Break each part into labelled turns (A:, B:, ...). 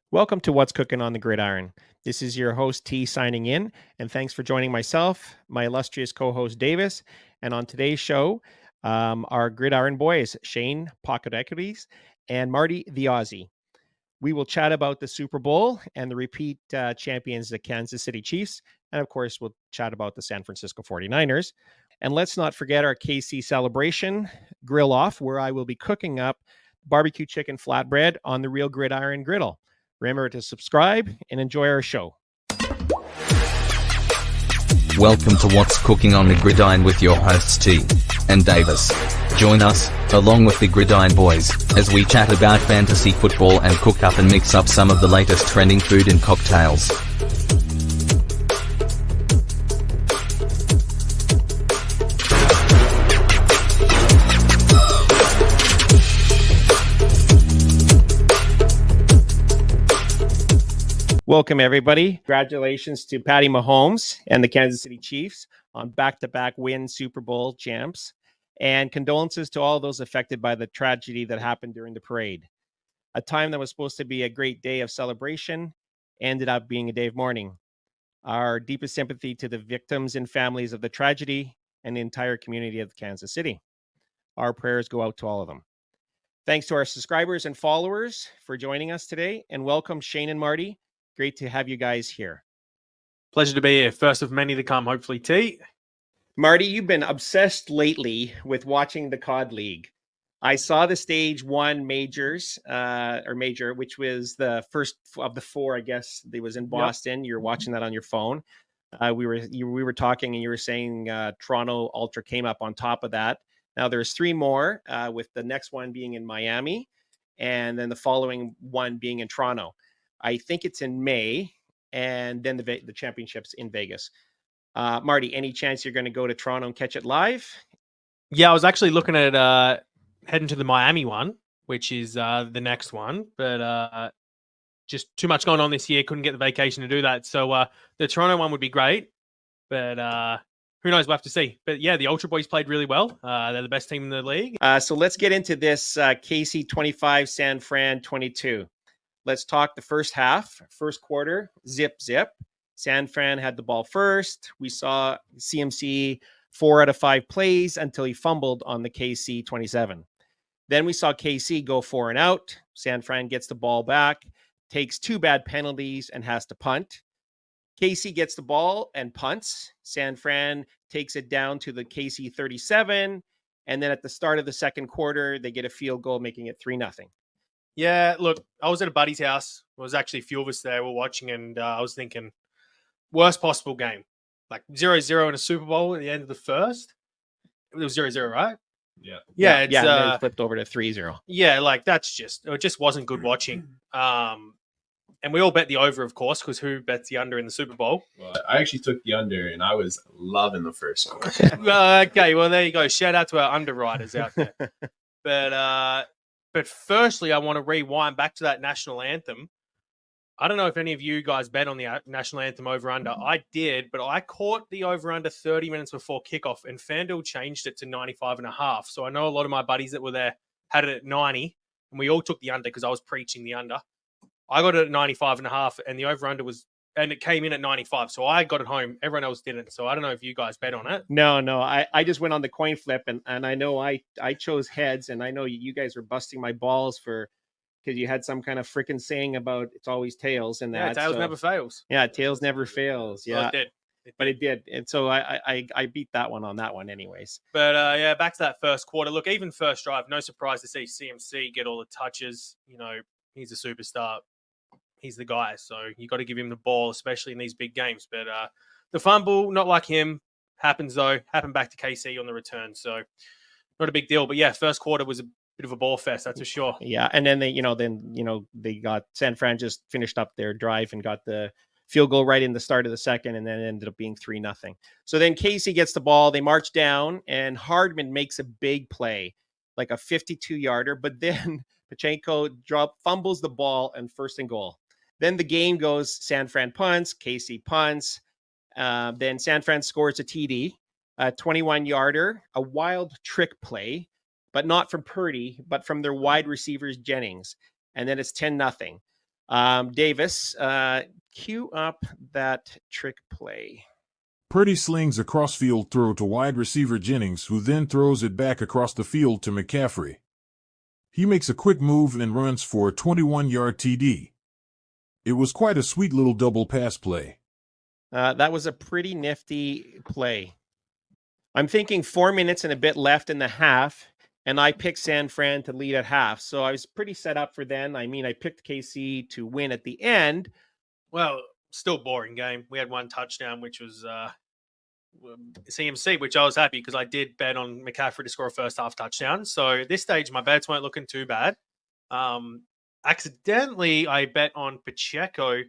A: Welcome to What's Cooking on the Gridiron. This is your host T signing in, and thanks for joining myself, my illustrious co-host Davis, and on today's show, our Gridiron Boys, Shane Pocket Equities and Marty the Aussie. We will chat about the Super Bowl and the repeat champions, the Kansas City Chiefs, and of course, we'll chat about the San Francisco 49ers. And let's not forget our KC celebration grill off, where I will be cooking up barbecue chicken flatbread on the real gridiron griddle. Remember to subscribe and enjoy our show.
B: Welcome to What's Cooking on the Gridiron with your hosts T and Davis. Join us, along with the Gridiron Boys, as we chat about fantasy football and cook up and mix up some of the latest trending food and cocktails.
A: Welcome, everybody. Congratulations to Patty Mahomes and the Kansas City Chiefs on back-to-back win Super Bowl champs. And condolences to all those affected by the tragedy that happened during the parade. A time that was supposed to be a great day of celebration ended up being a day of mourning. Our deepest sympathy to the victims and families of the tragedy and the entire community of Kansas City. Our prayers go out to all of them. Thanks to our subscribers and followers for joining us today, and welcome Shane and Marty. Great to have you guys here.
C: Pleasure to be here. First of many to come, hopefully, T.
A: Marty, you've been obsessed lately with watching the COD League. I saw the stage one major, which was the first of the four, I guess. It was in Boston. Yep. You're watching that on your phone. We were talking, and you were saying Toronto Ultra came up on top of that. Now there's three more, with the next one being in Miami, and then the following one being in Toronto. I think it's in May, and then the championship's in Vegas. Marty, any chance you're going to go to Toronto and catch it live?
C: Yeah, I was actually looking at heading to the Miami one, which is the next one, but just too much going on this year. Couldn't get the vacation to do that. So the Toronto one would be great, but who knows? We'll have to see. But yeah, the Ultra Boys played really well. They're the best team in the league.
A: So let's get into this KC 25, San Fran 22. Let's talk the first half, first quarter, zip. San Fran had the ball first. We saw CMC 4 out of 5 plays until he fumbled on the KC 27. Then we saw KC go 4 and out. San Fran gets the ball back, takes 2 bad penalties, and has to punt. KC gets the ball and punts. San Fran takes it down to the KC 37. And then at the start of the second quarter, they get a field goal, making it 3-0.
C: Yeah, look, I was at a buddy's house. There was actually a few of us there. We were watching, and I was thinking, worst possible game. Like 0-0 in a Super Bowl at the end of the first. It was 0-0, right?
A: Yeah.
C: Yeah,
A: and then it flipped over to 3-0.
C: Yeah, like it just wasn't good watching. And we all bet the over, of course, because who bets the under in the Super Bowl?
D: Well, I actually took the under, and I was loving the first one.
C: Okay, well, there you go. Shout out to our underwriters out there. But firstly, I want to rewind back to that national anthem. I don't know if any of you guys bet on the national anthem over-under. I did, but I caught the over-under 30 minutes before kickoff, and FanDuel changed it to 95.5. So I know a lot of my buddies that were there had it at 90, and we all took the under because I was preaching the under. I got it at 95.5, and the over-under and it came in at 95. So I got it home. Everyone else didn't. So I don't know if you guys bet on it.
A: No. I just went on the coin flip, and I know I chose heads, and I know you guys were busting my balls because you had some kind of freaking saying about it's always tails and that.
C: Yeah, tails never fails.
A: Yeah, tails never fails. Yeah,
C: well, it did.
A: But it did. And so I beat that one on that one anyways.
C: But yeah, back to that first quarter. Look, even first drive, no surprise to see CMC get all the touches. You know, he's a superstar. He's the guy. So you got to give him the ball, especially in these big games. But the fumble, not like him, happens though. Happened back to KC on the return. So not a big deal. But yeah, first quarter was a bit of a ball fest, that's for sure.
A: Yeah. And then they got San Fran just finished up their drive and got the field goal right in the start of the second, and then it ended up being 3-0. So then KC gets the ball, they march down, and Hardman makes a big play, like a 52-yarder, but then Pacheco fumbles the ball and first and goal. Then the game goes San Fran punts, KC punts. Then San Fran scores a TD, a 21-yarder, a wild trick play, but not from Purdy, but from their wide receivers, Jennings. And then it's 10-0. Davis, cue up that trick play.
E: Purdy slings a crossfield throw to wide receiver Jennings, who then throws it back across the field to McCaffrey. He makes a quick move and runs for a 21-yard TD. It was quite a sweet little double pass play.
A: That was a pretty nifty play. I'm thinking 4 minutes and a bit left in the half, and I picked San Fran to lead at half. So I was pretty set up for then. I mean, I picked KC to win at the end.
C: Well, still boring game. We had one touchdown, which was CMC, which I was happy because I did bet on McCaffrey to score a first half touchdown. So at this stage, my bets weren't looking too bad. Accidentally, I bet on Pacheco to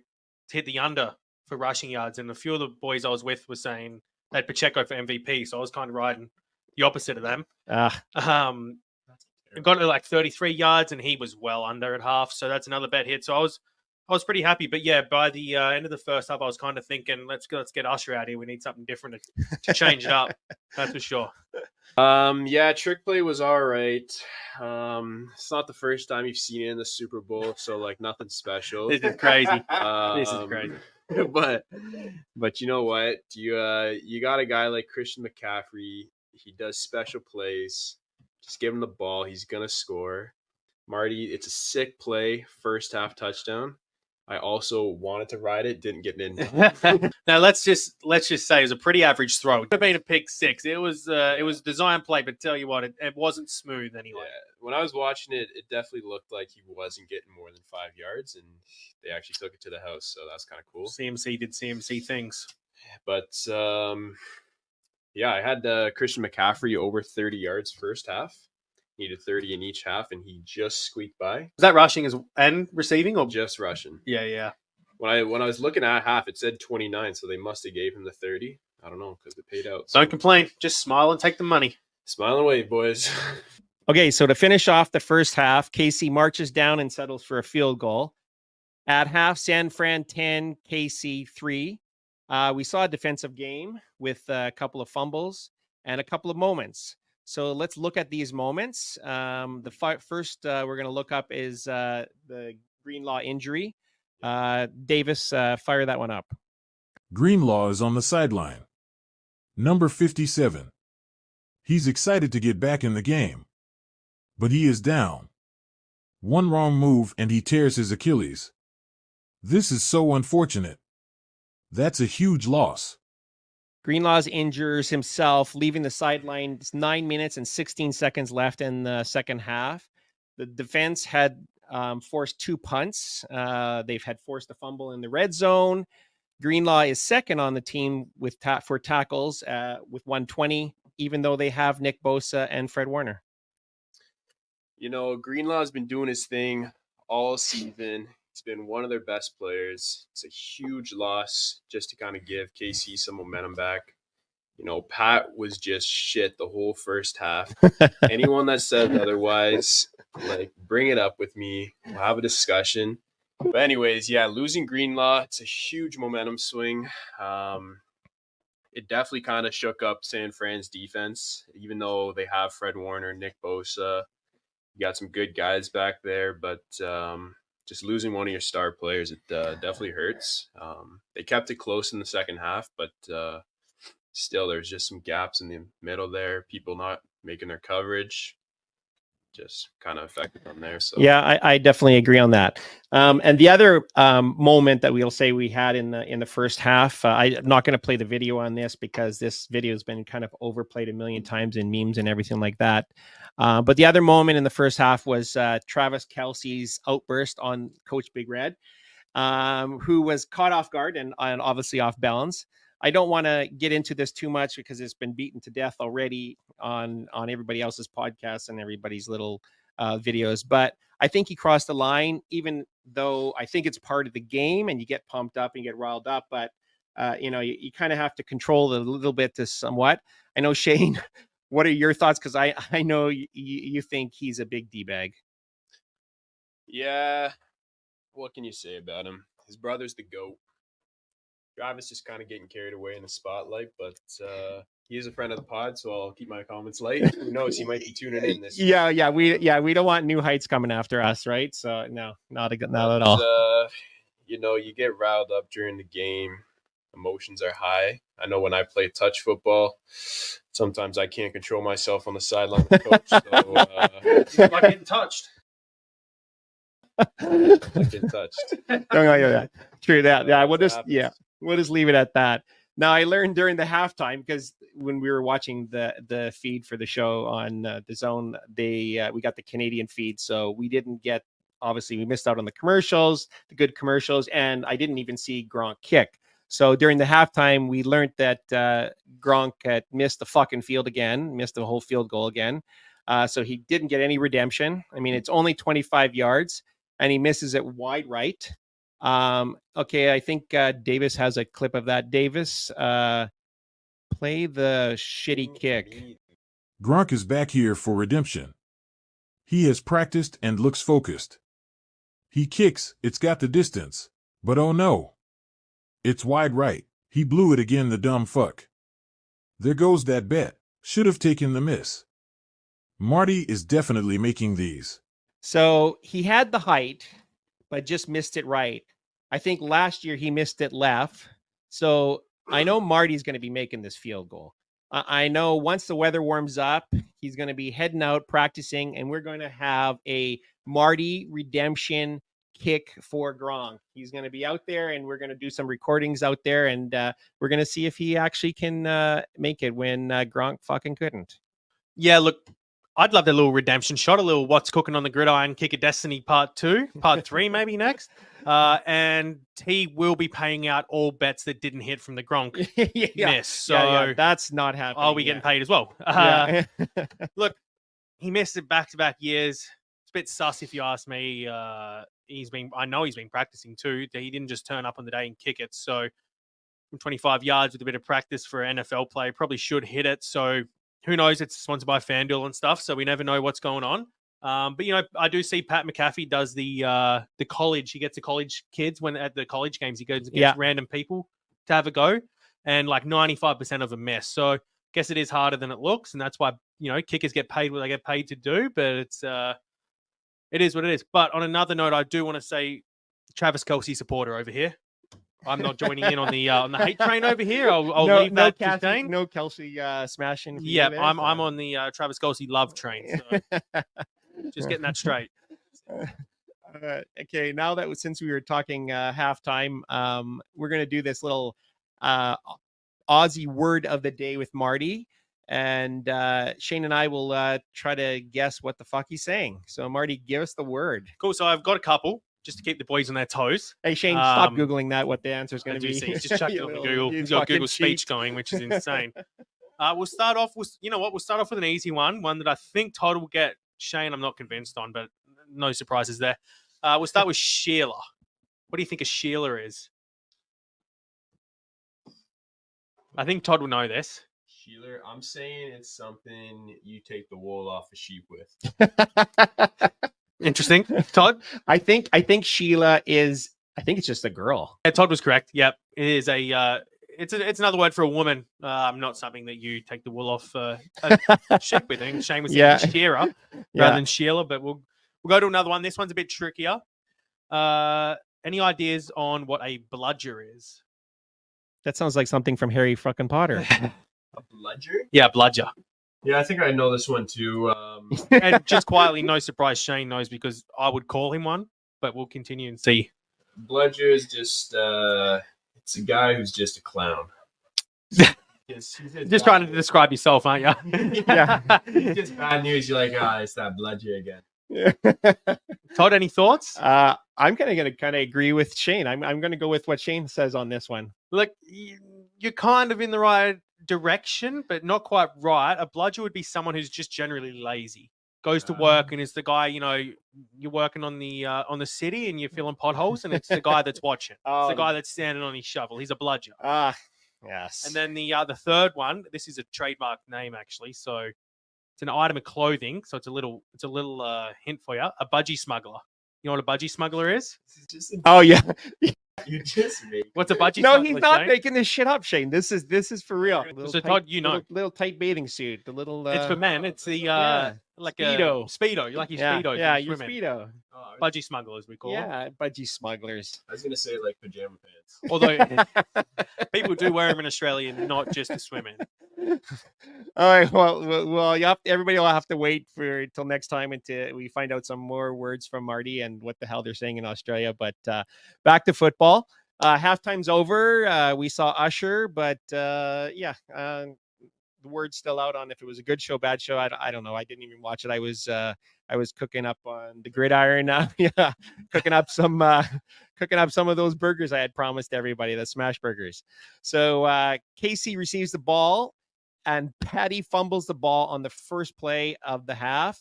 C: hit the under for rushing yards, and a few of the boys I was with were saying they had Pacheco for MVP, so I was kind of riding the opposite of them. Got to like 33 yards, and he was well under at half, so that's another bet hit. So I was pretty happy. But yeah, by the end of the first half, I was kind of thinking, let's get Usher out here. We need something different to change it up. That's for sure.
D: Yeah, trick play was all right. It's not the first time you've seen it in the Super Bowl, so like nothing special.
C: This is crazy. This is crazy.
D: But you know what? You got a guy like Christian McCaffrey. He does special plays. Just give him the ball. He's gonna score. Marty, it's a sick play, first half touchdown. I also wanted to ride it, didn't get in.
C: Now let's just say it was a pretty average throw. It could have been a pick six. It was design play, but tell you what, it wasn't smooth anyway.
D: Yeah. When I was watching it, it definitely looked like he wasn't getting more than 5 yards, and they actually took it to the house, so that's kind of cool.
C: CMC did CMC things.
D: But yeah, I had Christian McCaffrey over 30 yards first half. Needed 30 in each half, and he just squeaked by.
C: Was that rushing and receiving, or
D: just rushing?
C: Yeah.
D: When I was looking at half, it said 29, so they must have gave him the 30. I don't know, because it paid out.
C: Don't complain. Just smile and take the money.
D: Smile and wave, boys.
A: Okay, so to finish off the first half, KC marches down and settles for a field goal. At half, San Fran 10, KC 3. We saw a defensive game with a couple of fumbles and a couple of moments. So let's look at these moments. The first we're going to look up is the Greenlaw injury. Davis, fire that one up.
E: Greenlaw is on the sideline. Number 57. He's excited to get back in the game. But he is down. One wrong move and he tears his Achilles. This is so unfortunate. That's a huge loss.
A: Greenlaw injures himself, leaving the sideline. It's 9 minutes and 16 seconds left in the second half. The defense had forced 2 punts. They've had forced a fumble in the red zone. Greenlaw is second on the team with for tackles with 120, even though they have Nick Bosa and Fred Warner.
D: You know, Greenlaw's been doing his thing all season. He's been one of their best players. It's a huge loss just to kind of give KC some momentum back. You know, Pat was just shit the whole first half. Anyone that says otherwise, like, bring it up with me. We'll have a discussion. But anyways, yeah, losing Greenlaw, it's a huge momentum swing. It definitely kind of shook up San Fran's defense, even though they have Fred Warner, Nick Bosa. You got some good guys back there, but just losing one of your star players, it definitely hurts. They kept it close in the second half, but still there's just some gaps in the middle there. People not making their coverage. Just kind of affected them there. So
A: yeah, I definitely agree on that. And the other moment that we'll say we had in the first half, I'm not going to play the video on this because this video has been kind of overplayed a million times in memes and everything like that. But the other moment in the first half was Travis Kelce's outburst on Coach Big Red, who was caught off guard and obviously off balance. I don't want to get into this too much because it's been beaten to death already on everybody else's podcasts and everybody's little videos. But I think he crossed the line, even though I think it's part of the game and you get pumped up and you get riled up. But, you kind of have to control it a little bit to somewhat. I know, Shane, what are your thoughts? Because I know you think he's a big D-bag.
D: Yeah. What can you say about him? His brother's the GOAT. Travis just kind of getting carried away in the spotlight, but He's a friend of the pod, so I'll keep my comments light. Who knows? He might be tuning in this.
A: Yeah. We don't want new heights coming after us, right? So no, not at all.
D: You get riled up during the game. Emotions are high. I know when I play touch football, sometimes I can't control myself on the sideline with the coach. So,
C: Like getting touched.
D: I get touched.
A: True that. Yeah, we'll
D: That's
A: just leave it at that. Now, I learned during the halftime, because when we were watching the feed for the show on the Zone, we got the Canadian feed, so we didn't get. Obviously, we missed out on the commercials, the good commercials, and I didn't even see Gronk kick. So during the halftime, we learned that Gronk had missed the fucking field again, missed the whole field goal again. So he didn't get any redemption. I mean, it's only 25 yards, and he misses it wide right. Okay, I think Davis has a clip of that. Davis, play the shitty kick.
E: Gronk is back here for redemption. He has practiced and looks focused. He kicks, it's got the distance. But oh no. It's wide right. He blew it again, the dumb fuck. There goes that bet. Should have taken the miss. Marty is definitely making these.
A: So he had the height, but just missed it right. I think last year he missed it left. So I know Marty's going to be making this field goal. I know once the weather warms up, he's going to be heading out, practicing, and we're going to have a Marty redemption kick for Gronk. He's going to be out there, and we're going to do some recordings out there, and we're going to see if he actually can make it when Gronk fucking couldn't.
C: Yeah, look, I'd love that little redemption shot, a little What's Cooking on the Gridiron, Kick of Destiny Part 2, Part 3 maybe next. And he will be paying out all bets that didn't hit from the Gronk miss. So
A: that's not happening.
C: I'll be getting paid as well. Look, he missed it back-to-back years. It's a bit sus if you ask me. I know he's been practicing too. He didn't just turn up on the day and kick it. So from 25 yards with a bit of practice for an NFL play, probably should hit it. So who knows? It's sponsored by FanDuel and stuff, so we never know what's going on. But I do see Pat McAfee does the college. He gets the college kids when at the college games. He goes and gets random people to have a go, and like 95% of them miss. So I guess it is harder than it looks, and that's why kickers get paid what they get paid to do. But it is what it is. But on another note, I do want to say, Travis Kelce supporter over here. I'm not joining in on the hate train over here. I'll leave that to Shane.
A: No Kelce smashing.
C: Yeah, I'm on the Travis Kelce love train. So just getting that straight.
A: Okay, now that since we were talking halftime, we're gonna do this little Aussie word of the day with Marty, and Shane and I will try to guess what the fuck he's saying. So Marty, give us the word.
C: Cool. So I've got a couple, just to keep the boys on their toes.
A: Hey, Shane, stop Googling that, what the answer is going to be.
C: He's just chucked it up in Google. He's got Google Speech going, which is insane. We'll start off with, we'll start off with an easy one that I think Todd will get. Shane, I'm not convinced on, but no surprises there. We'll start with Sheila. What do you think a Sheila is? I think Todd will know this.
D: Sheila, I'm saying it's something you take the wool off a sheep with.
C: Interesting. Todd?
A: I think Sheila is, I think it's just a girl.
C: Yeah, Todd was correct. Yep. It is it's another word for a woman. Not something that you take the wool off a sheep with. I think Shane was saying Shearer rather than Sheila, but we'll go to another one. This one's a bit trickier. Any ideas on what a bludger is?
A: That sounds like something from Harry fucking Potter.
D: A bludger?
C: Yeah, bludger.
D: Yeah, I think I know this one too.
C: And just quietly, no surprise, Shane knows because I would call him one, but we'll continue and see.
D: Bludger is just, it's a guy who's just a clown.
C: Just trying to describe yourself, aren't you?
A: Yeah.
D: It's just bad news. You're like, it's that bludger again.
C: Todd, any thoughts?
A: I'm going to kind of agree with Shane. I'm going to go with what Shane says on this one.
C: Look, you're kind of in the right direction, but not quite right. A bludger would be someone who's just generally lazy, goes to work and is the guy, you're working on the city and you're filling potholes, and it's the guy that's watching. It's the guy that's standing on his shovel. He's a bludger.
A: Yes.
C: And then the third one, this is a trademark name actually, so it's an item of clothing, so it's a little hint for you. A budgie smuggler. You know what a budgie smuggler is?
A: Oh yeah.
D: You just make
C: What's a budgie
A: No,
C: smuggler,
A: he's not
C: Shane?
A: making this shit up, Shane. This is for real.
C: So Todd, you know.
A: little tight bathing suit. The little.
C: It's for men. It's the
A: yeah,
C: like
A: Speedo.
C: a speedo. You like your
A: Yeah,
C: speedos.
A: yeah,
C: when you
A: your
C: swim in.
A: speedo.
C: Budgie smugglers, we call them.
A: Yeah, budgie smugglers.
D: I was gonna say like pajama pants.
C: Although people do wear them in Australia, not just to swim in.
A: All right. Well. Everybody will have to wait for till next time until we find out some more words from Marty and what the hell they're saying in Australia. But back to football. Halftime's over. We saw Usher, but the word's still out on if it was a good show, bad show. I don't know. I didn't even watch it. I was cooking up on the gridiron. Yeah, cooking up some of those burgers I had promised everybody, the smash burgers. So KC receives the ball, and Patty fumbles the ball on the first play of the half.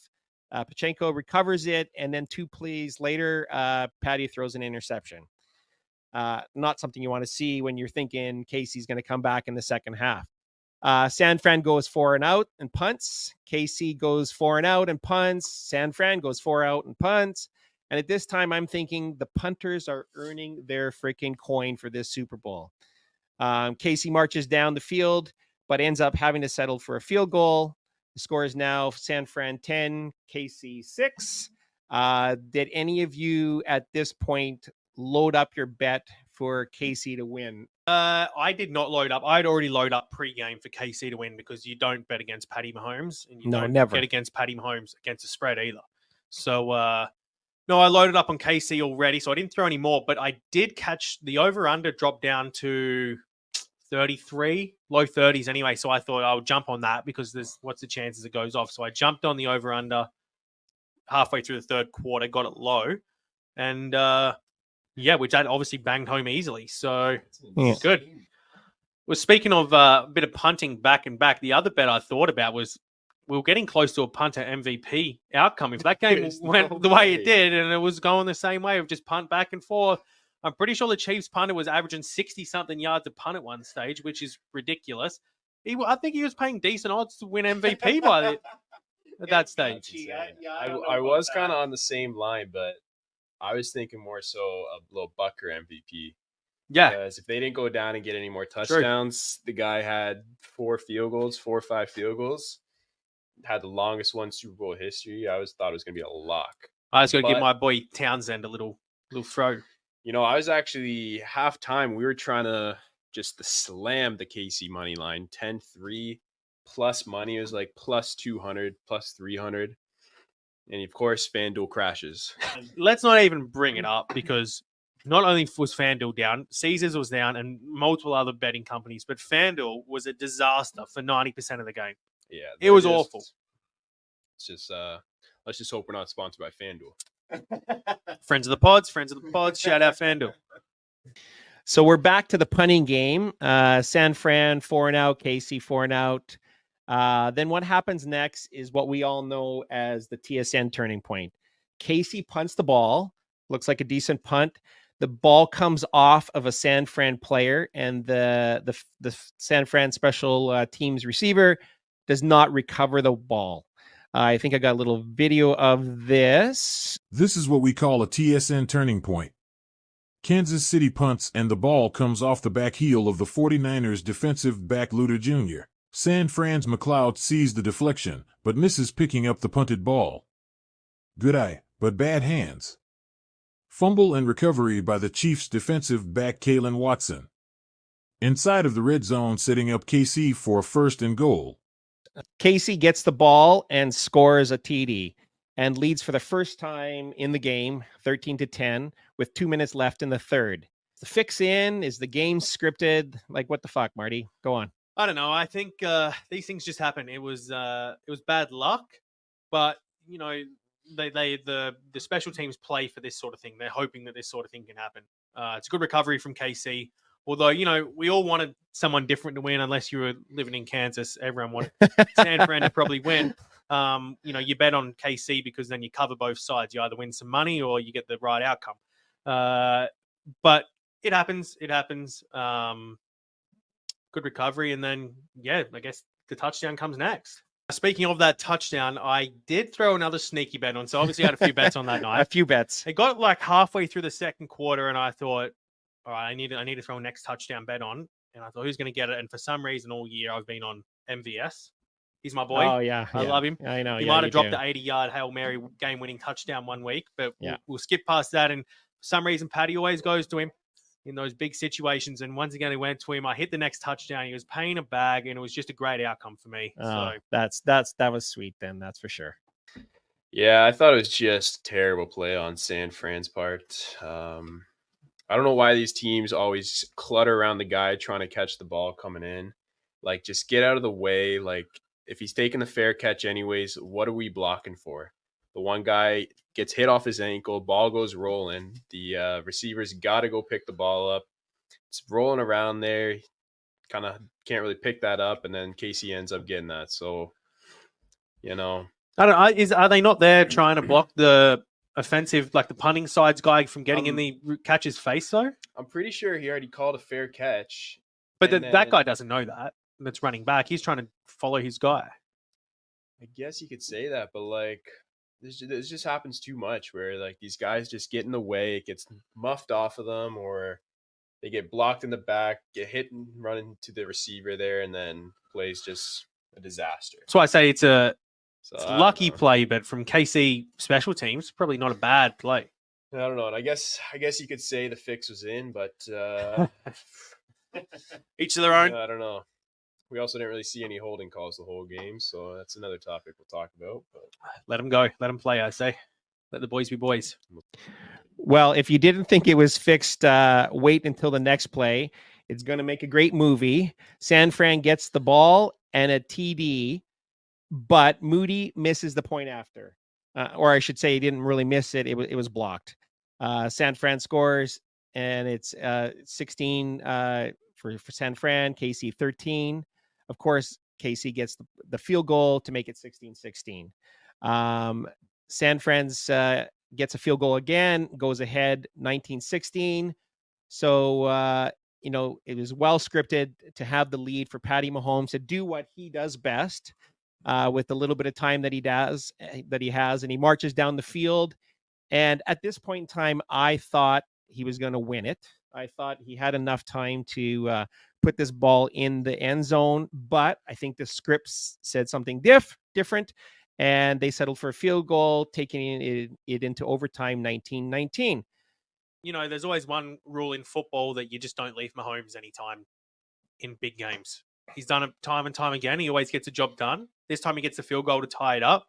A: Pachenko recovers it, and then 2 plays later, Patty throws an interception. Not something you want to see when you're thinking KC's going to come back in the second half. San Fran goes 4 and out and punts. KC goes 4 and out and punts. San Fran goes 4 out and punts. And at this time, I'm thinking the punters are earning their freaking coin for this Super Bowl. KC marches down the field, but ends up having to settle for a field goal. The score is now San Fran 10, KC 6. Did any of you at this point load up your bet for KC to win?
C: I did not load up. I'd already loaded up pre-game for KC to win because you don't bet against Patty Mahomes, and you don't
A: never
C: bet against Patty Mahomes against a spread either. So, no, I loaded up on KC already, so I didn't throw any more, but I did catch the over-under drop down to 33, low 30s anyway, so I thought I'll jump on that because what's the chances it goes off? So I jumped on the over-under halfway through the third quarter, got it low, and which that obviously banged home easily. So good. Well, speaking of a bit of punting back and back, the other bet I thought about was we were getting close to a punter MVP outcome. If that game went the way it did and it was going the same way of just punt back and forth, I'm pretty sure the Chiefs punter was averaging 60-something yards a punt at one stage, which is ridiculous. I think he was paying decent odds to win MVP at that stage.
D: I was kind of on the same line, but I was thinking more so a little Bucker MVP.
C: Yeah.
D: Because if they didn't go down and get any more touchdowns, the guy had 4 or 5 field goals. Had the longest one Super Bowl history. I thought it was going to be a lock.
C: I was going to give my boy Townsend a little throw.
D: You know, I was actually halftime. We were trying to just slam the KC money line 10-3 plus money. It was like plus 200, plus 300. And of course, FanDuel crashes.
C: Let's not even bring it up because not only was FanDuel down, Caesars was down, and multiple other betting companies, but FanDuel was a disaster for 90% of the game.
D: Yeah,
C: it was awful.
D: It's just let's just hope we're not sponsored by FanDuel.
C: Friends of the pods, shout out FanDuel.
A: So we're back to the punting game. San Fran 4 and out, KC 4 and out. Then what happens next is what we all know as the TSN turning point. KC punts the ball, looks like a decent punt. The ball comes off of a San Fran player, and the San Fran special teams receiver does not recover the ball. I think I got a little video of this.
E: This is what we call a TSN turning point. Kansas City punts and the ball comes off the back heel of the 49ers defensive back Luter Jr. San Fran's McLeod sees the deflection, but misses picking up the punted ball. Good eye, but bad hands. Fumble and recovery by the Chiefs defensive back Kalen Watson. Inside of the red zone, setting up KC for a 1st and goal.
A: KC gets the ball and scores a TD and leads for the first time in the game, 13-10, with 2 minutes left in the third. The fix in, is the game scripted? Like, what the fuck, Marty? Go on.
C: I don't know. I think these things just happen. It was bad luck, but you know the special teams play for this sort of thing. They're hoping that this sort of thing can happen. It's a good recovery from KC. Although, you know, we all wanted someone different to win, unless you were living in Kansas. Everyone wanted San Fran to probably win. You know, you bet on KC because then you cover both sides. You either win some money or you get the right outcome. But it happens. It happens. Good recovery. And then, yeah, I guess the touchdown comes next. Speaking of that touchdown, I did throw another sneaky bet on. So obviously I had a few bets on that night.
A: A few bets.
C: It got like halfway through the second quarter and I thought, all right, I need to throw a next touchdown bet on. And I thought, who's going to get it? And for some reason, all year I've been on MVS. He's my boy.
A: Oh yeah,
C: I love him.
A: I know.
C: He
A: Yeah,
C: might
A: you
C: have dropped
A: do.
C: the 80-yard Hail Mary game-winning touchdown one week, but
A: Yeah.
C: we'll skip past that. And for some reason, Paddy always goes to him in those big situations. And once again, he went to him. I hit the next touchdown. He was paying a bag, and it was just a great outcome for me. So
A: That was sweet then. That's for sure.
D: Yeah, I thought it was just terrible play on San Fran's part. I don't know why these teams always clutter around the guy trying to catch the ball coming in. Like, just get out of the way. Like, if he's taking the fair catch anyways, what are we blocking for? The one guy gets hit off his ankle, ball goes rolling. The receiver's got to go pick the ball up. It's rolling around there. Kind of can't really pick that up, and then KC ends up getting that. So,
C: I don't know. Are they not there trying to block the offensive, like the punting sides guy from getting in the catcher's face, though?
D: I'm pretty sure he already called a fair catch.
C: But that guy doesn't know that. That's running back. He's trying to follow his guy.
D: I guess you could say that, but like this just happens too much where like these guys just get in the way, it gets muffed off of them, or they get blocked in the back, get hit and run into the receiver there, and then plays just a disaster.
C: So I say it's a lucky
D: know.
C: play, but from KC special teams, probably not a bad play.
D: I don't know. And I guess you could say the fix was in, but
C: each of their own.
D: I don't know. We also didn't really see any holding calls the whole game, so that's another topic we'll talk about. But
C: let them go. Let them play, I say. Let the boys be boys.
A: Well, if you didn't think it was fixed, wait until the next play. It's going to make a great movie. San Fran gets the ball and a TD, but Moody misses the point after. Or I should say he didn't really miss it. It was blocked. San Fran scores, and it's 16 for San Fran, KC 13. Of course, KC gets the field goal to make it 16-16. San Fran's gets a field goal again, goes ahead 19-16. So, it was well scripted to have the lead for Patty Mahomes to do what he does best with the little bit of time that he has, and he marches down the field. And at this point in time, I thought he was going to win it. I thought he had enough time to put this ball in the end zone, but I think the scripts said something different, and they settled for a field goal, taking it into overtime 19-19.
C: There's always one rule in football that you just don't leave Mahomes anytime in big games. He's done it time and time again. He always gets a job done. This time he gets a field goal to tie it up.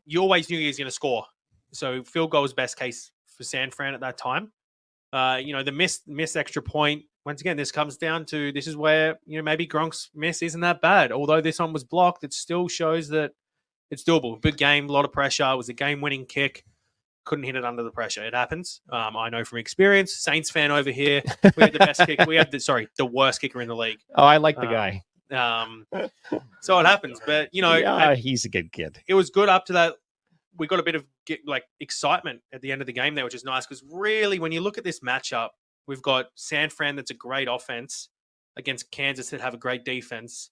C: You always knew he was going to score. So field goal was best case for San Fran at that time. The miss extra point. Once again, this comes down to, this is where, maybe Gronk's miss isn't that bad. Although this one was blocked, it still shows that it's doable. Big game, a lot of pressure. It was a game-winning kick. Couldn't hit it under the pressure. It happens. I know from experience. Saints fan over here. We had the best kick. We had the worst kicker in the league.
A: Oh, I like the guy.
C: So it happens. But,
A: he's a good kid.
C: It was good up to that. We got a bit of excitement at the end of the game there, which is nice, because really, when you look at this matchup, we've got San Fran that's a great offense against Kansas that have a great defense.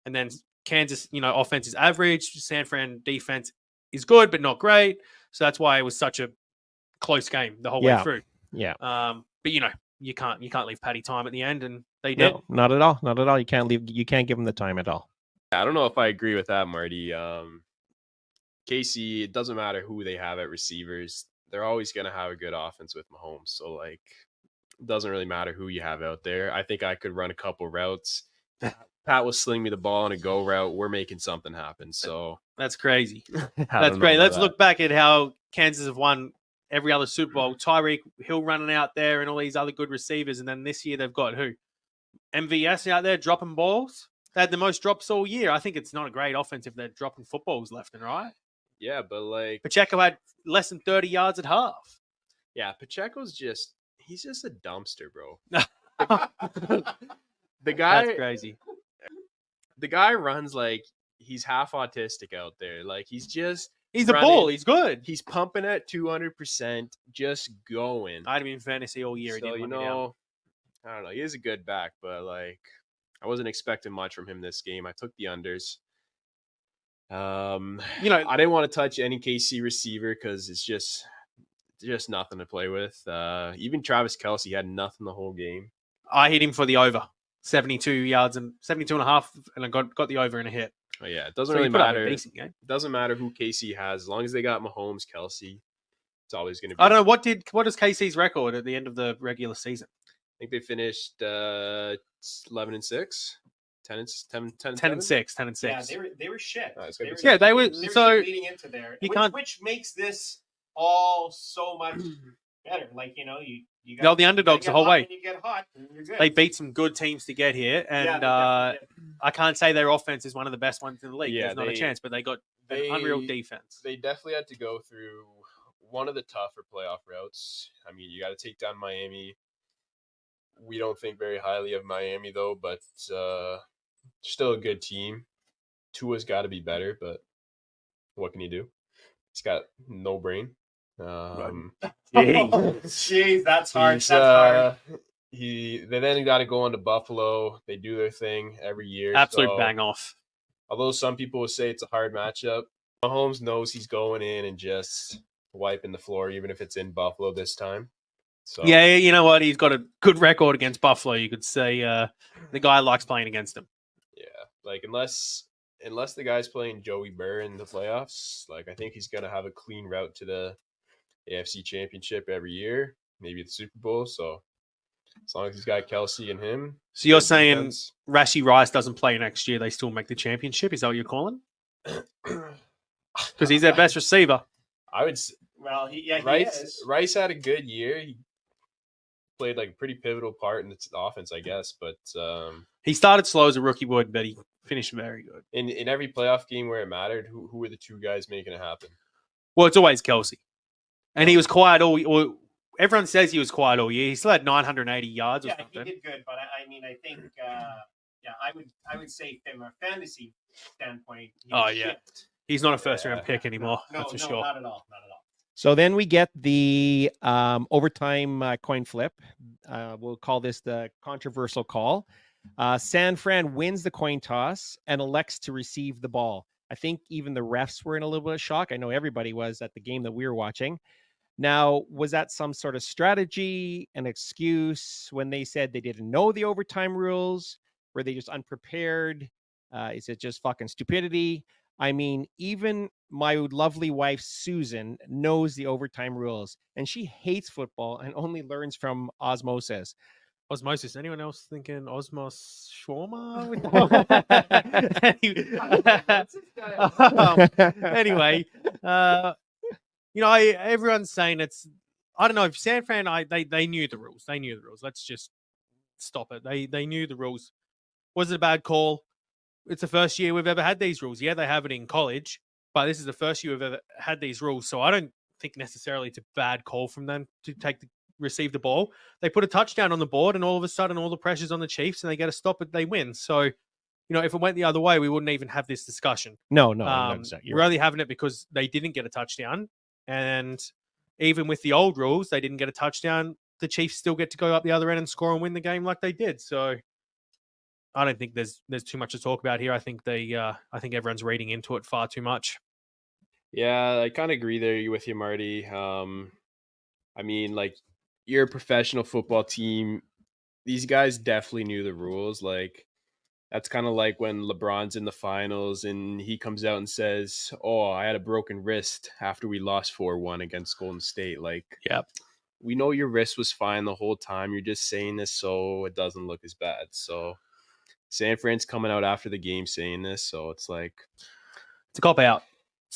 C: And then Kansas, offense is average. San Fran defense is good, but not great. So that's why it was such a close game the whole way through.
A: Yeah.
C: But you can't leave Patty time at the end, and they did.
A: No, not at all. Not at all. You can't give him the time at all.
D: I don't know if I agree with that, Marty. KC, it doesn't matter who they have at receivers. They're always going to have a good offense with Mahomes. So, it doesn't really matter who you have out there. I think I could run a couple routes. Pat will sling me the ball on a go route. We're making something happen. So
C: that's crazy. That's great. Let's look back at how Kansas have won every other Super Bowl. Tyreek Hill running out there and all these other good receivers. And then this year they've got who? MVS out there dropping balls. They had the most drops all year. I think it's not a great offense if they're dropping footballs left and right.
D: Yeah, but
C: Pacheco had less than 30 yards at half.
D: Yeah, Pacheco's he's just a dumpster, bro. The guy,
C: that's crazy.
D: The guy runs like he's half autistic out there. He's
C: a bull. He's good.
D: He's pumping at 200%, just going.
C: I had him in fantasy all year.
D: So, I don't know. He is a good back, but I wasn't expecting much from him this game. I took the unders. I didn't want to touch any KC receiver because it's just nothing to play with. Even Travis Kelce had nothing the whole game.
C: I hit him for the over, 72 yards and 72 and a half, and I got the over in a hit.
D: Oh, yeah, it doesn't
C: So he
D: really
C: put up a
D: matter. It
C: decent game.
D: doesn't matter who KC has, as long as they got Mahomes, Kelce. It's always going to be.
C: I don't know what is KC's record at the end of the regular season.
D: I think they finished 11-6,
C: 10-6.
A: Yeah, they were shit.
D: Oh, it's gonna be
C: Yeah, they were.
A: They were
C: So
A: shit leading into there, which makes this all so much better. Like, you know, you got
C: the underdogs the whole way.
A: You get hot, and you're good.
C: They beat some good teams to get here, and
A: Yeah, they definitely did.
C: I can't say their offense is one of the best ones in the league.
D: Yeah,
C: There's not a chance, but they got an unreal defense.
D: They definitely had to go through one of the tougher playoff routes. I mean, you got to take down Miami. We don't think very highly of Miami, though, but still a good team. Tua's got to be better, but what can you do? He's got no brain.
A: Jeez, that's hard. That's hard.
D: They then got to go on to Buffalo. They do their thing every year.
C: Absolute bang off.
D: Although some people would say it's a hard matchup, Mahomes knows he's going in and just wiping the floor, even if it's in Buffalo this time. So
C: Yeah, you know what? He's got a good record against Buffalo. You could say the guy likes playing against him.
D: yeah, like unless the guy's playing Joey Burr in the playoffs, like I think he's gonna have a clean route to the AFC Championship every year, maybe the Super Bowl. So as long as he's got Kelce and him.
C: So you're
D: good
C: saying
D: defense.
C: Rashee Rice doesn't play next year, they still make the championship? Is that what you're calling? Because he's their best receiver.
D: I would.
A: Well, he is.
D: Rice had a good year. He played like a pretty pivotal part in the offense, I guess. But
C: He started slow as a rookie would, but he finished very good.
D: in every playoff game where it mattered, who were the two guys making it happen?
C: Well, it's always Kelce. And he was quiet all everyone says he was quiet all year. He still had 980 yards or
A: Yeah,
C: something.
A: he did good, but I mean, I think, I would say from a fantasy standpoint, he was shit.
C: He's not a first round pick anymore.
A: No,
C: that's for
A: no,
C: sure.
A: not at all. Not at all.
F: So then we get the overtime coin flip. We'll call this the controversial call. San Fran wins the coin toss and elects to receive the ball. I think even the refs were in a little bit of shock. I know everybody was at the game that we were watching. Now, was that some sort of strategy, an excuse when they said they didn't know the overtime rules? Were they just unprepared? Is it just fucking stupidity? I mean, even my lovely wife, Susan, knows the overtime rules, and she hates football and only learns from osmosis.
C: Osmosis. Anyone else thinking Osmos Shawarma? Anyway, everyone's saying it's. I don't know if San Fran. They knew the rules. They knew the rules. Let's just stop it. They knew the rules. Was it a bad call? It's the first year we've ever had these rules. Yeah, they have it in college, but this is the first year we've ever had these rules. So I don't think necessarily it's a bad call from them to receive the ball. They put a touchdown on the board, and all of a sudden, all the pressure's on the Chiefs, and they get a stop it. They win. So, if it went the other way, we wouldn't even have this discussion.
F: No,
C: We're only having it because they didn't get a touchdown, and even with the old rules, they didn't get a touchdown. The Chiefs still get to go up the other end and score and win the game like they did. So, I don't think there's too much to talk about here. I think everyone's reading into it far too much.
D: Yeah, I kind of agree there with you, Marty. I mean, like, you're a professional football team. These guys definitely knew the rules. Like, that's kind of like when LeBron's in the finals and he comes out and says, "Oh, I had a broken wrist after we lost 4-1 against Golden State." Like,
C: yep.
D: We know your wrist was fine the whole time. You're just saying this so it doesn't look as bad. So San Fran's coming out after the game saying this, so it's like
C: it's a cop out.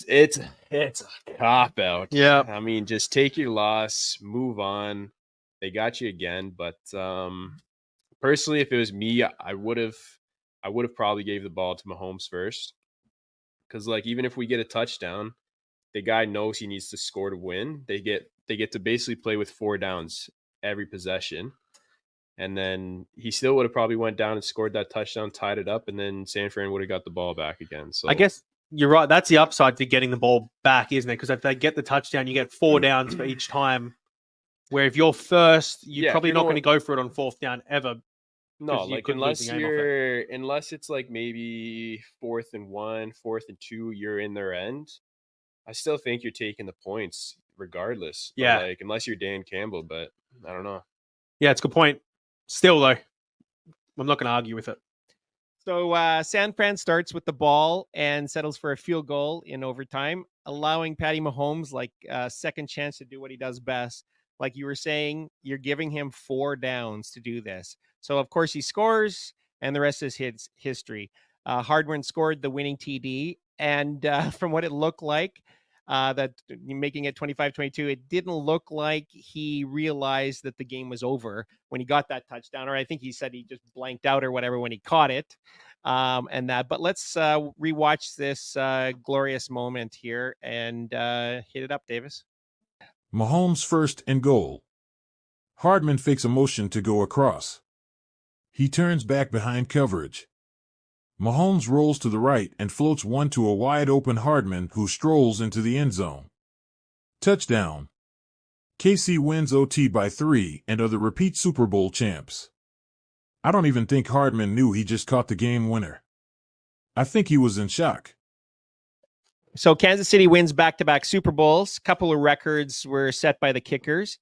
D: It's a cop out.
C: Yeah.
D: I mean, just take your loss, move on. They got you again, but personally, if it was me, I would have probably gave the ball to Mahomes first, because like even if we get a touchdown, the guy knows he needs to score to win. They get to basically play with 4 downs every possession. And then he still would have probably went down and scored that touchdown, tied it up, and then San Fran would have got the ball back again. So
C: I guess you're right. That's the upside to getting the ball back, isn't it? Because if they get the touchdown, you get 4 downs for each time. Where if you're first, you're probably not going to go for it on 4th down ever.
D: No, like unless it's like maybe 4th and 1, 4th and 2, you're in their end. I still think you're taking the points. regardless. But,
C: Yeah.
D: like, unless you're Dan Campbell, but I don't know.
C: Yeah, it's a good point. Still, though, I'm not going to argue with it.
F: So San Fran starts with the ball and settles for a field goal in overtime, allowing Patty Mahomes like a second chance to do what he does best. Like you were saying, you're giving him 4 downs to do this. So, of course, he scores, and the rest is his history. Hardman scored the winning TD, and from what it looked like, that making it 25-22, it didn't look like he realized that the game was over when he got that touchdown, or I think he said he just blanked out or whatever when he caught it. But let's rewatch this glorious moment here and hit it up, Davis.
E: Mahomes first and goal. Hardman fakes a motion to go across. He turns back behind coverage. Mahomes rolls to the right and floats one to a wide-open Hardman who strolls into the end zone. Touchdown. KC wins OT by 3 and are the repeat Super Bowl champs. I don't even think Hardman knew he just caught the game winner. I think he was in shock.
F: So Kansas City wins back-to-back Super Bowls. A couple of records were set by the kickers.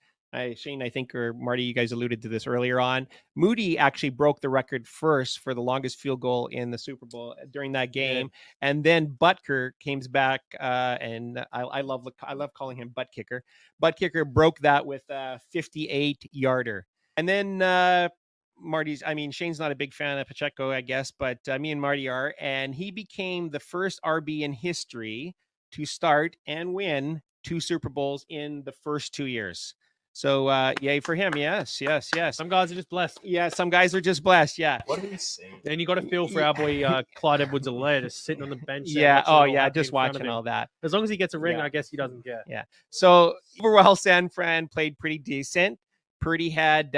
F: Shane, I think, or Marty, you guys alluded to this earlier on. Moody actually broke the record first for the longest field goal in the Super Bowl during that game. Yeah. And then Butker came back, and I love calling him Butt Kicker. Butt Kicker broke that with a 58-yarder. And then Shane's not a big fan of Pacheco, I guess, but me and Marty are. And he became the first RB in history to start and win 2 Super Bowls in the first 2 years. So, yay for him. Yes.
C: Some guys are just blessed.
F: Yeah, some guys are just blessed. Yeah.
D: What are we saying?
C: And you got to feel for our boy Clyde Edwards-Helaire just sitting on the bench.
F: Yeah. Oh, yeah. Just watching all that.
C: As long as he gets a ring, I guess he doesn't care.
F: Yeah. So overall, San Fran played pretty decent. Purdy had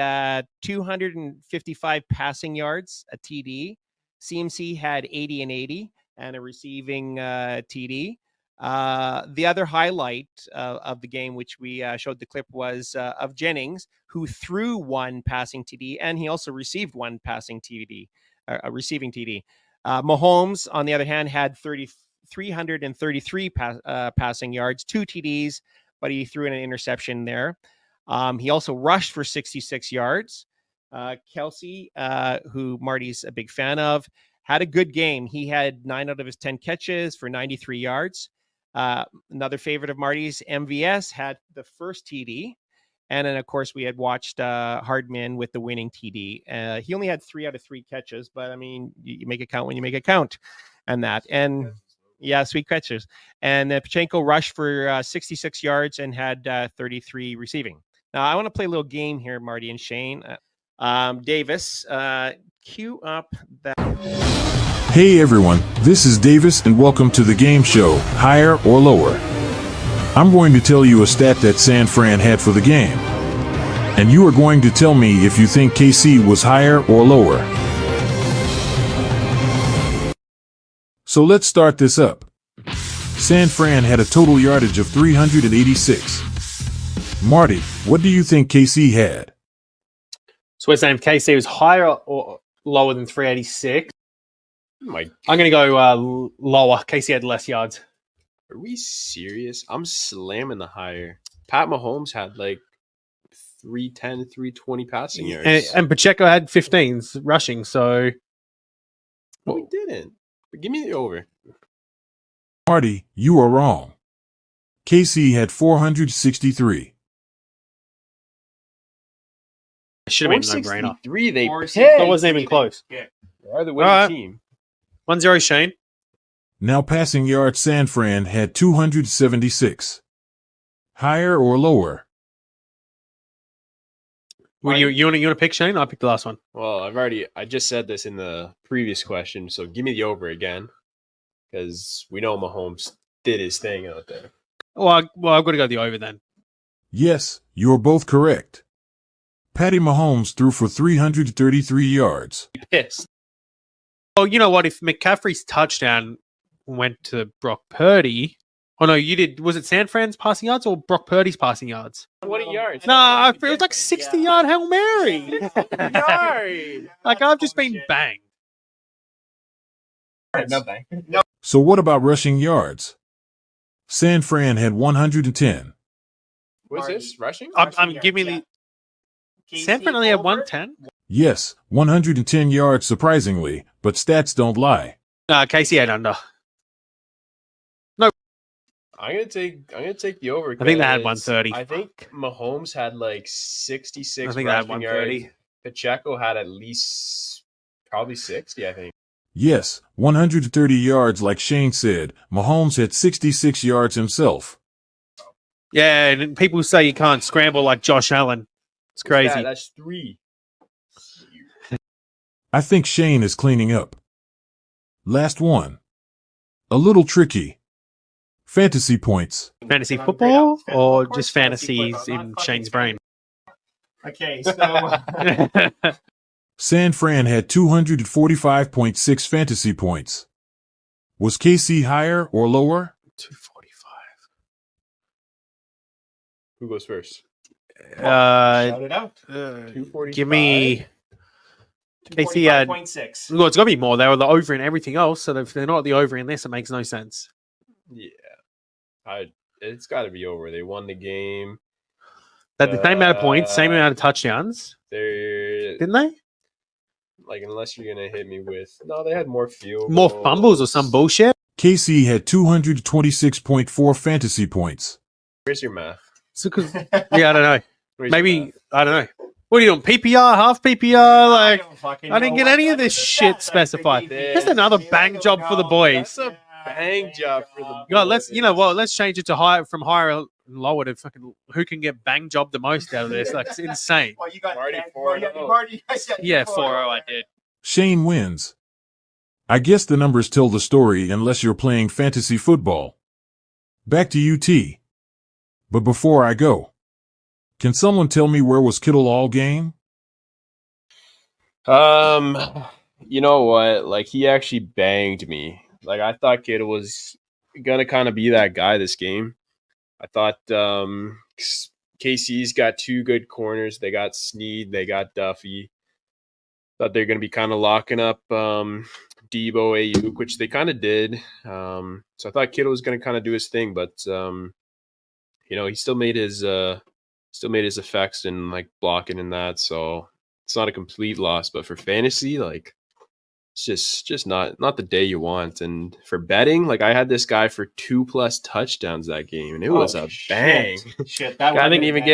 F: 255 passing yards, a TD. CMC had 80 and 80 and a receiving TD. The other highlight of the game, which we showed the clip, was of Jennings, who threw 1 passing TD, and he also received 1 passing TD, a receiving TD. Mahomes, on the other hand, had 333 passing yards, 2 TDs, but he threw in an interception there. He also rushed for 66 yards. Kelsey, who Marty's a big fan of, had a good game. He had 9 out of his 10 catches for 93 yards. Another favorite of Marty's, MVS, had the first TD. And then, of course, we had watched Hardman with the winning TD. He only had 3 out of 3 catches, but, I mean, you make it count when you make it count. And sweet catches. And Pacheco rushed for 66 yards and had 33 receiving. Now, I want to play a little game here, Marty and Shane. Davis, cue up that.
E: Hey everyone, this is Davis and welcome to the game show, Higher or Lower. I'm going to tell you a stat that San Fran had for the game. And you are going to tell me if you think KC was higher or lower. So let's start this up. San Fran had a total yardage of 386. Marty, what do you think KC had?
C: So we're saying KC was higher or lower than 386. I'm going to go lower. KC had less yards.
D: Are we serious? I'm slamming the higher. Pat Mahomes had like 310, 320 passing yards.
C: And Pacheco had 15s rushing, so...
D: No, he didn't. But give me the over.
E: Marty, you are wrong. KC had 463.
C: It should have been a no-brainer.
D: 463, they picked.
C: That wasn't even close.
D: They are the winning team.
C: 1-0, Shane.
E: Now passing yards, San Fran had 276. Higher or lower?
C: Well, you want to pick, Shane? I'll pick the last one.
D: Well, I just said this in the previous question, so give me the over again. Because we know Mahomes did his thing out there.
C: Well, I've got to go the over then.
E: Yes, you're both correct. Patty Mahomes threw for 333 yards.
C: Pissed. Oh, you know what? If McCaffrey's touchdown went to Brock Purdy... Oh, no, you did. Was it San Fran's passing yards or Brock Purdy's passing yards?
D: 20 yards.
C: No, it was like 60-yard Hail Mary. Like, I've just been banged.
D: No bang.
E: So what about rushing yards? San Fran had 110.
D: What's this? Rushing?
C: I'm giving the Sanford only had 110.
E: Yes, 110 yards surprisingly, but stats don't lie.
C: KC 8 under.
D: I'm gonna take the over.
C: I think they had
D: 'cause
C: 130.
D: I think Mahomes had like 66
C: I think they had
D: rushing
C: 130.
D: yards. Pacheco had at least probably 60, I think.
E: Yes, 130 yards like Shane said. Mahomes had 66 yards himself.
C: Yeah, and people say you can't scramble like Josh Allen. It's crazy.
D: That's 3.
E: I think Shane is cleaning up. Last one. A little tricky. Fantasy points.
C: Fantasy football or just fantasies in Shane's brain?
A: Okay, so
E: San Fran had 245.6 fantasy points. Was KC higher or lower?
C: 245.
D: Who goes first?
A: shout it out.
D: 245.
C: Give me. KC had.
A: 245.6.
C: Well, it's got to be more. They were the over in everything else. So if they're not the over in this, it makes no sense.
D: Yeah. It's got to be over. They won the game.
C: They had the same amount of points, same amount of touchdowns,
D: They're
C: didn't they?
D: like, unless you're gonna hit me with they had more field
C: More
D: goals.
C: fumbles or some bullshit.
E: KC had 226.4 fantasy points.
D: Where's your math?
C: So, yeah, I don't know.
D: Where's your
C: Maybe
D: math?
C: I don't know. What are you doing? PPR, half PPR? Like
A: don't fucking
C: I didn't
A: know
C: get any
A: what
C: of this
A: the
C: shit
A: stats
C: specified.
A: are.
C: Just another bang job for the boys.
D: That's a bang job for the
C: God, let's let's change it to higher from higher and lower to fucking who can get bang job the most out of this. Like it's insane.
A: Well, you got
D: Marty
A: Marty
D: 4-0.
A: Marty,
C: Yeah, 4-0 I did.
E: Shane wins. I guess the numbers tell the story unless you're playing fantasy football. Back to UT. But before I go, can someone tell me where was Kittle all game?
D: You know what? Like, he actually banged me. Like, I thought Kittle was gonna kind of be that guy this game. I thought KC's got 2 good corners. They got Snead, they got Duffy. Thought they're gonna be kind of locking up Debo Ayuk, which they kind of did. So I thought Kittle was gonna kind of do his thing, but he still made his effects and like blocking and that. So it's not a complete loss, but for fantasy, like, it's just not the day you want. And for betting, like, I had this guy for 2+ touchdowns that game, and it was a bang.
A: Shit, that
D: Guy didn't even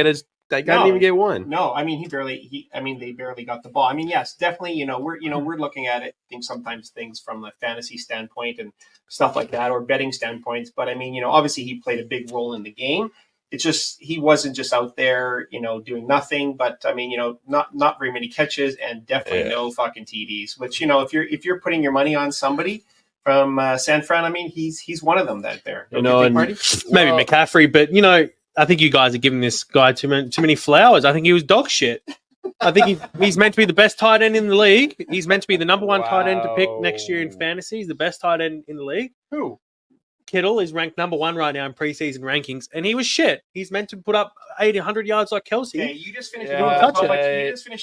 D: get one.
A: No, I mean they barely got the ball. I mean, yes, definitely. We're looking at it. I think sometimes things from a fantasy standpoint and stuff like that, or betting standpoints. But I mean, obviously he played a big role in the game. It's just he wasn't just out there, doing nothing. But I mean, not very many catches and definitely no fucking TDs. Which if you're putting your money on somebody from San Fran, I mean, he's one of them that there. Don't you think, Marty?
C: Maybe McCaffrey, but I think you guys are giving this guy too many flowers. I think he was dog shit. I think he's meant to be the best tight end in the league. He's meant to be the number 1 tight end to pick next year in fantasy. He's the best tight end in the league.
A: Who?
C: Kittle is ranked number 1 right now in preseason rankings, and he was shit. He's meant to put up 100 yards like Kelsey.
A: Okay, you just finished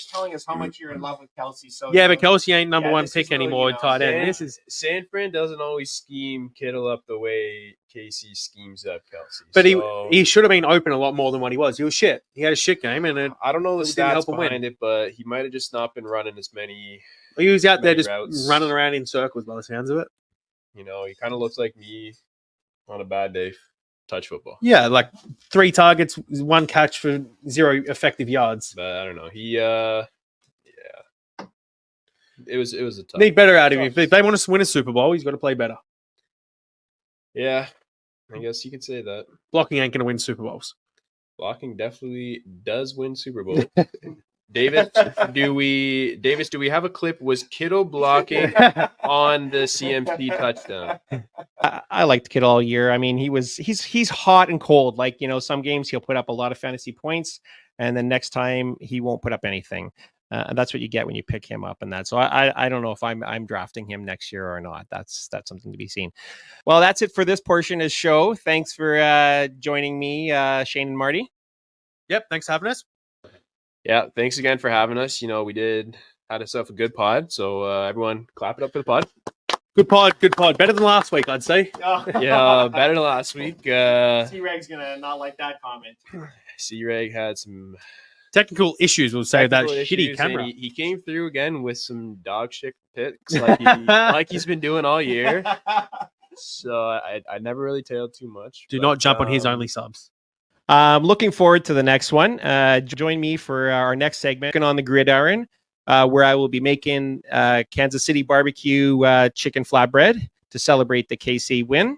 A: telling us how much you're in love with Kelsey. So
C: yeah, but Kelsey ain't number 1
A: this
C: pick
A: is really,
C: anymore in tight end.
D: San Fran doesn't always scheme Kittle up the way KC schemes up Kelsey.
C: But he should have been open a lot more than what he was. He was shit. He had a shit game, and
D: I don't know the
C: didn't help
D: stats
C: him win.
D: behind it, but he might have just not been running as many.
C: he was out there just
D: routes.
C: running around in circles by the sounds of it.
D: He kind of looks like me on a bad day. Touch football.
C: Yeah, like 3 targets, 1 catch for 0 effective yards.
D: But I don't know. He it was a tough.
C: Need better out of him. If they want to win a Super Bowl, he's got to play better.
D: Yeah, I guess you can say that.
C: Blocking ain't going to win Super Bowls.
D: Blocking definitely does win Super Bowl. Davis, do we have a clip? Was Kittle blocking on the CMC touchdown?
F: I liked Kittle all year. I mean, he's hot and cold. Like, some games he'll put up a lot of fantasy points, and then next time he won't put up anything. And that's what you get when you pick him up and that. So I don't know if I'm drafting him next year or not. That's something to be seen. Well, that's it for this portion of the show. Thanks for joining me, Shane and Marty.
C: Yep, thanks for having us.
D: Yeah, thanks again for having us. We had ourselves a good pod, so everyone clap it up for the pod.
C: Good pod. Better than last week, I'd say.
D: Yeah, better than last week.
A: C-Reg's gonna not like that comment.
D: C-Reg had some
C: Technical issues, we'll say, that
D: technical
C: shitty
D: issues, and
C: camera.
D: he came through again with some dog shit picks like he's been doing all year. So I never really tailed too much.
C: Do
D: but,
C: not jump on his only subs.
A: Looking forward to the next one. Join me for our next segment on the Gridiron, where I will be making Kansas City BBQ Chicken Flatbread to celebrate the KC win.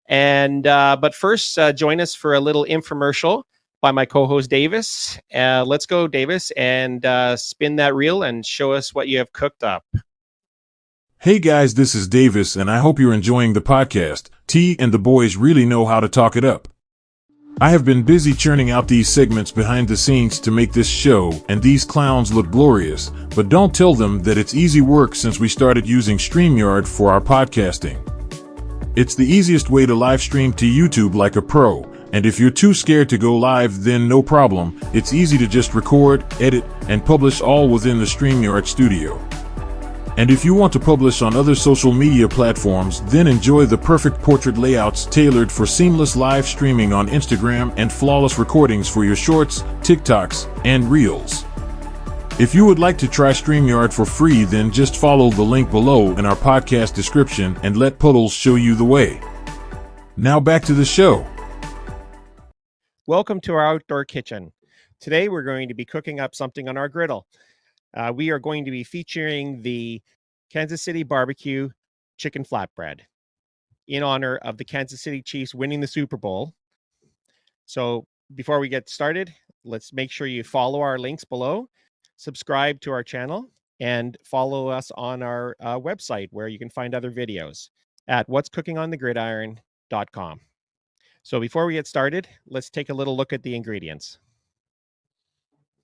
A: And but first, join us for a little infomercial by my co-host Davis. Let's go, Davis, and spin that reel and show us what you have cooked up.
E: Hey guys, this is Davis, and I hope you're enjoying the podcast. T and the boys really know how to talk it up. I have been busy churning out these segments behind the scenes to make this show, and these clowns look glorious, but don't tell them that it's easy work since we started using StreamYard for our podcasting. It's the easiest way to live stream to YouTube like a pro, and if you're too scared to go live, then no problem. It's easy to just record, edit, and publish all within the StreamYard studio. And if you want to publish on other social media platforms, then enjoy the perfect portrait layouts tailored for seamless live streaming on Instagram and flawless recordings for your shorts, TikToks, and Reels. If you would like to try StreamYard for free, then just follow the link below in our podcast description and let Puddles show you the way. Now back to the show.
A: Welcome to our outdoor kitchen. Today we're going to be cooking up something on our griddle. We are going to be featuring the Kansas City BBQ Chicken Flatbread in honor of the Kansas City Chiefs winning the Super Bowl. So before we get started, let's make sure you follow our links below, subscribe to our channel, and follow us on our website where you can find other videos at what'scookingonthegridiron.com. So before we get started, let's take a little look at the ingredients.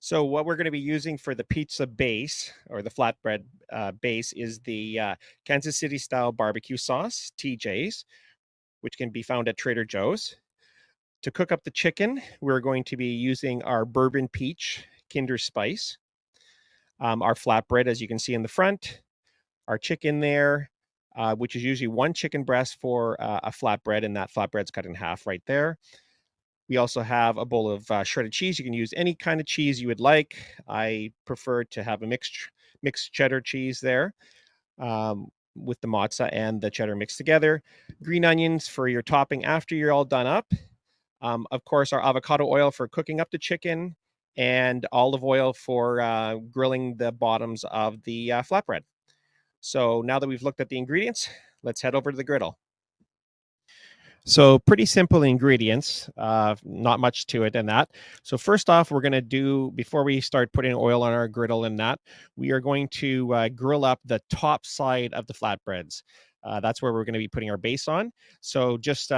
A: So what we're going to be using for the pizza base, or the flatbread base, is the Kansas City style barbecue sauce, TJ's, which can be found at Trader Joe's. To cook up the chicken, we're going to be using our bourbon peach Kinder Spice, our flatbread, as you can see in the front, our chicken there, which is usually one chicken breast for a flatbread, and that flatbread's cut in half right there. We also have a bowl of shredded cheese. You can use any kind of cheese you would like. I prefer to have a mixed cheddar cheese there with the mozza and the cheddar mixed together. Green onions for your topping after you're all done up. Of course, our avocado oil for cooking up the chicken, and olive oil for grilling the bottoms of the flatbread. So now that we've looked at the ingredients, let's head over to the griddle. So pretty simple ingredients, not much to it and that. So first off, we're going to do, before we start putting oil on our griddle and that, we are going to grill up the top side of the flatbreads. That's where we're going to be putting our base on. So just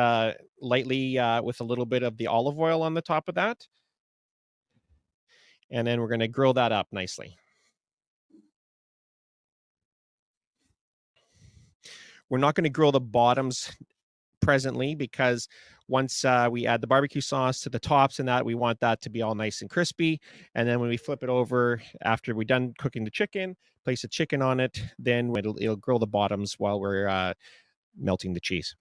A: lightly with a little bit of the olive oil on the top of that. And then we're going to grill that up nicely. We're not going to grill the bottoms presently, because once we add the barbecue sauce to the tops and that, we want that to be all nice and crispy. And then when we flip it over after we're done cooking the chicken, place the chicken on it, then it'll grill the bottoms while we're melting the cheese.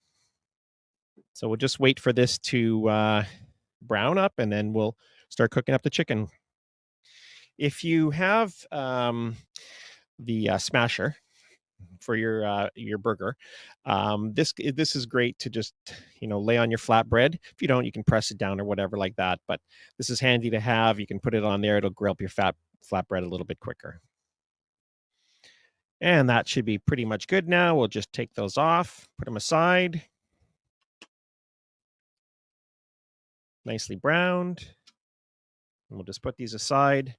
A: So we'll just wait for this to brown up, and then we'll start cooking up the chicken. If you have the smasher for your burger, this is great to just lay on your flatbread. If you don't, you can press it down or whatever like that, but this is handy to have. You can put it on there, it'll grill up your flatbread a little bit quicker. And that should be pretty much good now. We'll just take those off, put them aside, nicely browned, and we'll just put these aside.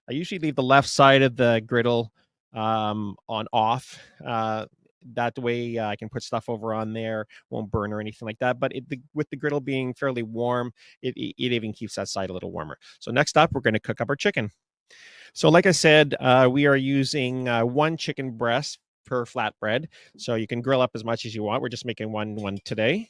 A: I usually leave the left side of the griddle on off. That way I can put stuff over on there, won't burn or anything like that. But with the griddle being fairly warm, it even keeps that side a little warmer. So next up, we're going to cook up our chicken. So like I said, we are using one chicken breast per flatbread. So you can grill up as much as you want. We're just making one today.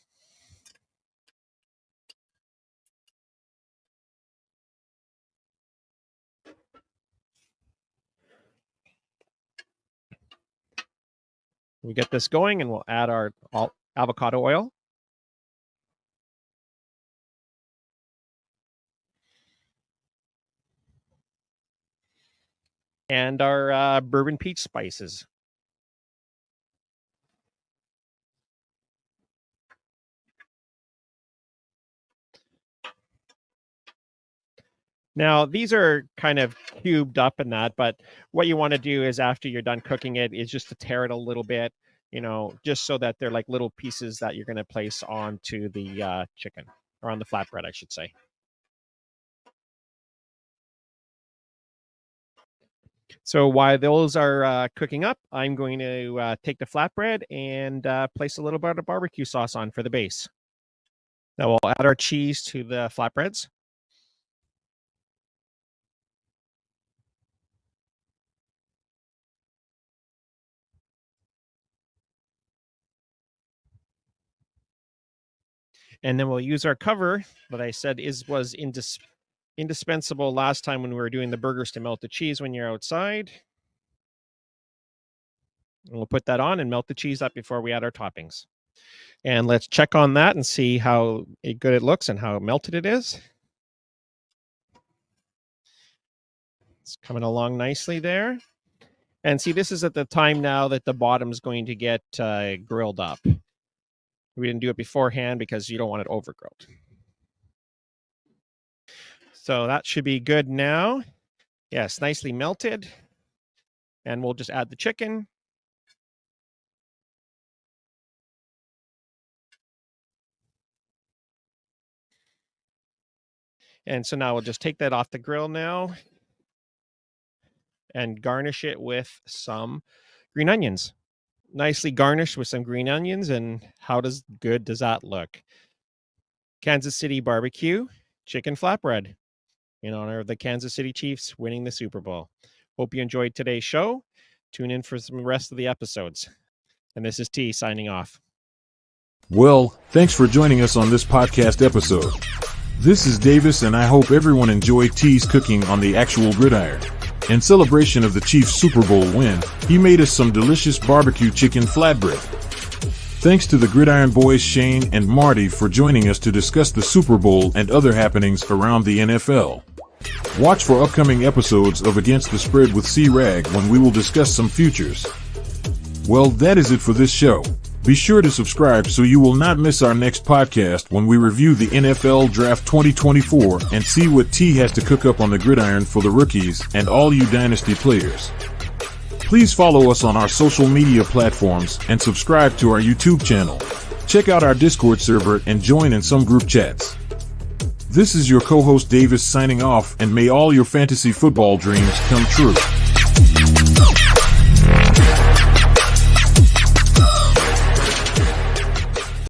F: We get this going, and we'll add our avocado oil. And our bourbon peach spices. Now, these are kind of cubed up in that, but what you want to do is after you're done cooking it is just to tear it a little bit, just so that they're like little pieces that you're going to place onto the chicken, or on the flatbread, I should say. So while those are cooking up, I'm going to take the flatbread and place a little bit of barbecue sauce on for the base. Now we'll add our cheese to the flatbreads. And then we'll use our cover that I said was indispensable last time when we were doing the burgers to melt the cheese when you're outside. And we'll put that on and melt the cheese up before we add our toppings. And let's check on that and see how good it looks and how melted it is. It's coming along nicely there. And see, this is at the time now that the bottom's going to get grilled up. We didn't do it beforehand because you don't want it overgrilled. So that should be good now. Yes, nicely melted. And we'll just add the chicken. And so now we'll just take that off the grill now and garnish it with some green onions. Nicely garnished with some green onions. And how good does that look? Kansas City BBQ Chicken Flatbread in honor of the Kansas City Chiefs winning the Super Bowl. Hope you enjoyed today's show. Tune in for some rest of the episodes. And this is T signing off.
E: Well, thanks for joining us on this podcast episode. This is Davis, and I hope everyone enjoyed T's cooking on the actual gridiron. In celebration of the Chiefs' Super Bowl win, he made us some delicious barbecue chicken flatbread. Thanks to the Gridiron Boyz Shane and Marty for joining us to discuss the Super Bowl and other happenings around the NFL. Watch for upcoming episodes of Against the Spread with C-Rag when we will discuss some futures. Well, that is it for this show. Be sure to subscribe so you will not miss our next podcast when we review the NFL Draft 2024 and see what T has to cook up on the gridiron for the rookies and all you Dynasty players. Please follow us on our social media platforms and subscribe to our YouTube channel. Check out our Discord server and join in some group chats. This is your co-host Davis signing off, and may all your fantasy football dreams come true.